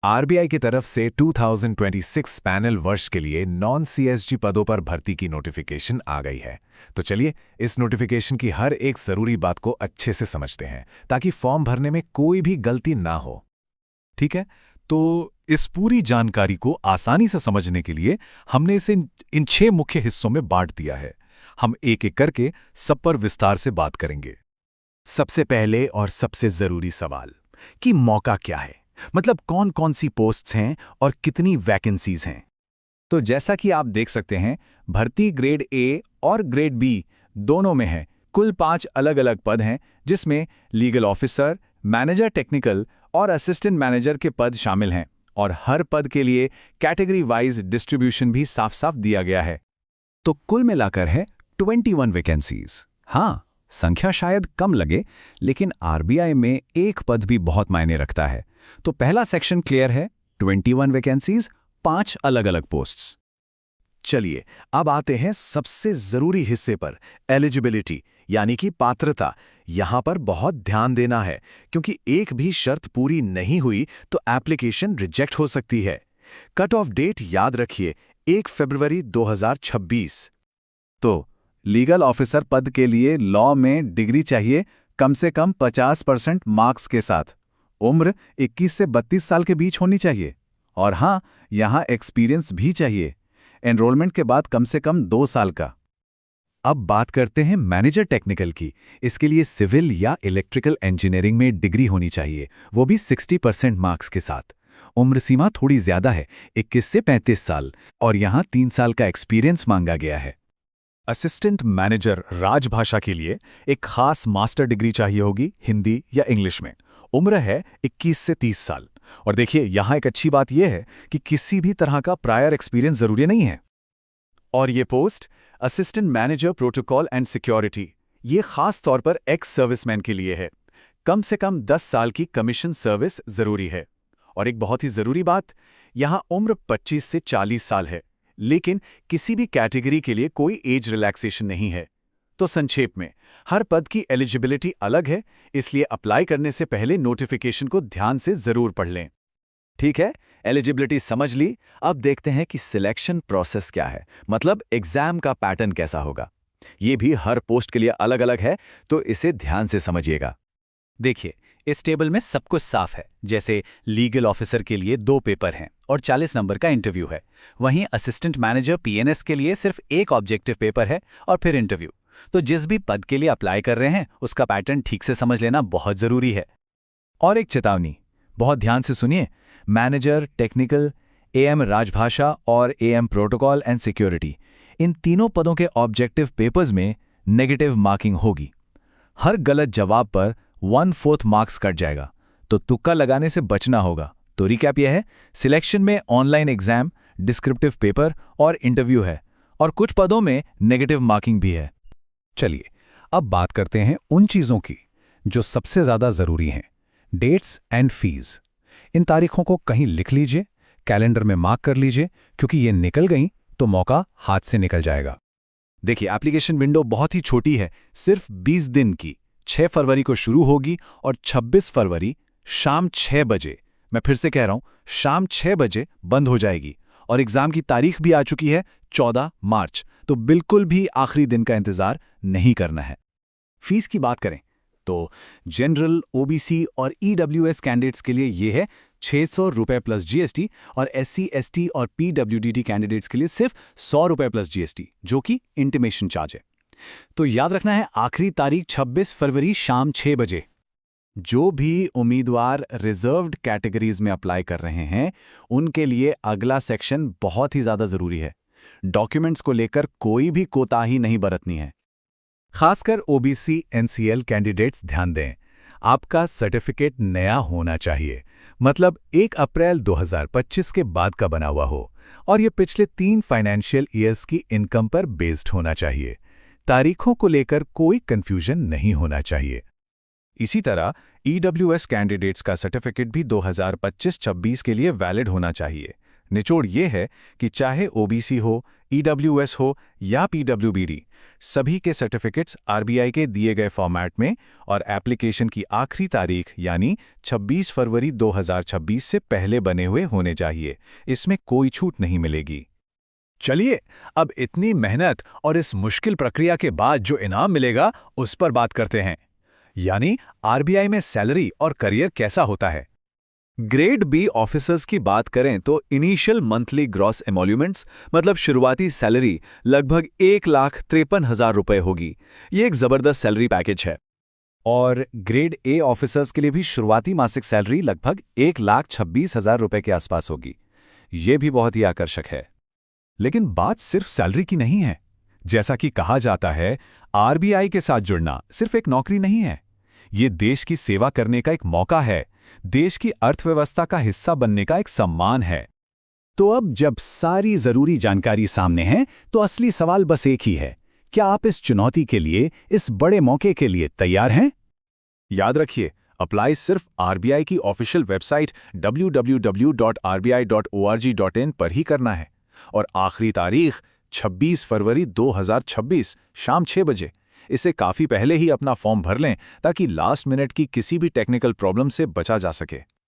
RBI की तरफ से 2026 पैनल वर्ष के लिए नॉन सीएसजी पदों पर भर्ती की नोटिफिकेशन आ गई है। तो चलिए इस नोटिफिकेशन की हर एक जरूरी बात को अच्छे से समझते हैं ताकि फॉर्म भरने में कोई भी गलती ना हो। ठीक है, तो इस पूरी जानकारी को आसानी से समझने के लिए हमने इसे इन 6 मुख्य हिस्सों में बांट दिया है। हम एक एक करके सब पर विस्तार से बात करेंगे। सबसे पहले और सबसे जरूरी सवाल कि मौका क्या है, मतलब कौन कौन सी पोस्ट्स हैं और कितनी वैकेंसीज हैं। तो जैसा कि आप देख सकते हैं, भर्ती ग्रेड ए और ग्रेड बी दोनों में है। कुल 5 अलग अलग पद हैं जिसमें लीगल ऑफिसर, मैनेजर टेक्निकल और असिस्टेंट मैनेजर के पद शामिल हैं, और हर पद के लिए कैटेगरी वाइज डिस्ट्रीब्यूशन भी साफ साफ दिया गया है। तो कुल मिलाकर है 21 वैकेंसीज। हाँ, संख्या शायद कम लगे, लेकिन आरबीआई में एक पद भी बहुत मायने रखता है। तो पहला सेक्शन क्लियर है, 21 वैकेंसीज, 5 अलग अलग पोस्ट्स। चलिए अब आते हैं सबसे जरूरी हिस्से पर, एलिजिबिलिटी यानी कि पात्रता। यहां पर बहुत ध्यान देना है क्योंकि एक भी शर्त पूरी नहीं हुई तो एप्लीकेशन रिजेक्ट हो सकती है। कट ऑफ डेट याद रखिए, 1 फरवरी 2026। तो लीगल ऑफिसर पद के लिए लॉ में डिग्री चाहिए कम से कम 50% मार्क्स के साथ। उम्र 21 से 32 साल के बीच होनी चाहिए, और हाँ, यहाँ एक्सपीरियंस भी चाहिए, एनरोलमेंट के बाद कम से कम 2 साल का। अब बात करते हैं मैनेजर टेक्निकल की। इसके लिए सिविल या इलेक्ट्रिकल इंजीनियरिंग में डिग्री होनी चाहिए, वो भी 60% मार्क्स के साथ। उम्र सीमा थोड़ी ज्यादा है, 21 से 35 साल, और यहाँ 3 साल का एक्सपीरियंस मांगा गया है। असिस्टेंट मैनेजर राजभाषा के लिए एक खास मास्टर डिग्री चाहिए होगी, हिंदी या इंग्लिश में। उम्र है 21 से 30 साल। और देखिए, यहाँ एक अच्छी बात यह है कि किसी भी तरह का प्रायर एक्सपीरियंस जरूरी नहीं है। और ये post assistant manager protocol and security, ये खास तौर पर एक्स सर्विसमैन के लिए है। कम से कम 10 साल की कमीशन सर्विस जरूरी है। और एक बहुत ही जरूरी बात, यहाँ उम्र 25 से 40 साल है, लेकिन किसी भी कैटेगरी के लिए कोई एज रिलैक्सेशन नहीं है। तो संक्षेप में, हर पद की एलिजिबिलिटी अलग है, इसलिए अप्लाई करने से पहले नोटिफिकेशन को ध्यान से जरूर पढ़ लें। ठीक है, एलिजिबिलिटी समझ ली। अब देखते हैं कि सिलेक्शन प्रोसेस क्या है, मतलब एग्जाम का पैटर्न कैसा होगा। ये भी हर पोस्ट के लिए अलग अलग है, तो इसे ध्यान से समझिएगा। देखिए, इस टेबल में सब कुछ साफ है। जैसे लीगल ऑफिसर के लिए 2 पेपर हैं और 40 नंबर का इंटरव्यू है। वहीं असिस्टेंट मैनेजर पीएनएस के लिए सिर्फ एक ऑब्जेक्टिव पेपर है और फिर इंटरव्यू। तो जिस भी पद के लिए अप्लाई कर रहे हैं, उसका पैटर्न ठीक से समझ लेना बहुत जरूरी है। और एक चेतावनी, बहुत ध्यान से सुनिए। मैनेजर टेक्निकल, एएम राजभाषा और एएम प्रोटोकॉल एंड सिक्योरिटी, इन तीनों पदों के ऑब्जेक्टिव पेपर्स में नेगेटिव मार्किंग होगी। हर गलत जवाब पर 1/4 मार्क्स कट जाएगा, तो तुक्का लगाने से बचना होगा। तो रिकैप यह है, सिलेक्शन में ऑनलाइन एग्जाम, डिस्क्रिप्टिव पेपर और इंटरव्यू है, और कुछ पदों में नेगेटिव मार्किंग भी है। चलिए अब बात करते हैं उन चीज़ों की जो सबसे ज़्यादा ज़रूरी हैं, डेट्स एंड फीस। इन तारीखों को कहीं लिख लीजिए, कैलेंडर में मार्क कर लीजिए, क्योंकि ये निकल गई तो मौका हाथ से निकल जाएगा। देखिए, एप्लीकेशन विंडो बहुत ही छोटी है, सिर्फ 20 दिन की। 6 फरवरी को शुरू होगी और 26 फरवरी शाम 6 बजे, मैं फिर से कह रहा हूं, शाम 6 बजे बंद हो जाएगी। और एग्जाम की तारीख भी आ चुकी है, 14 मार्च। तो बिल्कुल भी आखिरी दिन का इंतजार नहीं करना है। फीस की बात करें तो जनरल, ओबीसी और ईडब्ल्यूएस कैंडिडेट्स के लिए ये है 600 रुपये प्लस जीएसटी, और एससी, एसटी और पीडब्ल्यूडीटी कैंडिडेट्स के लिए सिर्फ 100 रुपये प्लस जीएसटी, जो कि इंटीमेशन चार्ज है। तो याद रखना है, आखिरी तारीख 26 फरवरी शाम 6 बजे। जो भी उम्मीदवार रिजर्व्ड कैटेगरीज में अप्लाई कर रहे हैं, उनके लिए अगला सेक्शन बहुत ही ज़्यादा ज़रूरी है। डॉक्यूमेंट्स को लेकर कोई भी कोताही नहीं बरतनी है। खासकर ओबीसी एनसीएल कैंडिडेट्स ध्यान दें, आपका सर्टिफिकेट नया होना चाहिए, मतलब 1 अप्रैल 2025 के बाद का बना हुआ हो, और ये पिछले 3 फाइनेंशियल ईयर्स की इनकम पर बेस्ड होना चाहिए। तारीखों को लेकर कोई कंफ्यूजन नहीं होना चाहिए। इसी तरह ईडब्ल्यूएस कैंडिडेट्स का सर्टिफिकेट भी 2025-26 के लिए वैलिड होना चाहिए। निचोड़ ये है कि चाहे ओबीसी हो, EWS हो या PWBD, सभी के सर्टिफिकेट्स RBI के दिए गए फॉर्मेट में और एप्लीकेशन की आखिरी तारीख यानी 26 फरवरी 2026 से पहले बने हुए होने चाहिए। इसमें कोई छूट नहीं मिलेगी। चलिए, अब इतनी मेहनत और इस मुश्किल प्रक्रिया के बाद जो इनाम मिलेगा उस पर बात करते हैं, यानी RBI में सैलरी और करियर कैसा होता है। ग्रेड बी ऑफिसर्स की बात करें तो इनिशियल मंथली ग्रॉस एमोल्यूमेंट्स मतलब शुरुआती सैलरी लगभग 1,53,000 रुपए होगी। ये एक जबरदस्त सैलरी पैकेज है। और ग्रेड ए ऑफिसर्स के लिए भी शुरुआती मासिक सैलरी लगभग 1,26,000 रुपए के आसपास होगी। ये भी बहुत ही आकर्षक है। लेकिन बात सिर्फ सैलरी की नहीं है। जैसा कि कहा जाता है, RBI के साथ जुड़ना सिर्फ एक नौकरी नहीं है, ये देश की सेवा करने का एक मौका है, देश की अर्थव्यवस्था का हिस्सा बनने का एक सम्मान है। तो अब जब सारी जरूरी जानकारी सामने है तो असली सवाल बस एक ही है, क्या आप इस चुनौती के लिए, इस बड़े मौके के लिए तैयार हैं? याद रखिए, अप्लाई सिर्फ RBI की ऑफिशियल वेबसाइट www.rbi.org.in पर ही करना है और आखिरी तारीख 26 फरवरी 2026 शाम 6 बजे। इसे काफी पहले ही अपना फॉर्म भर लें ताकि लास्ट मिनट की किसी भी टेक्निकल प्रॉब्लम से बचा जा सके।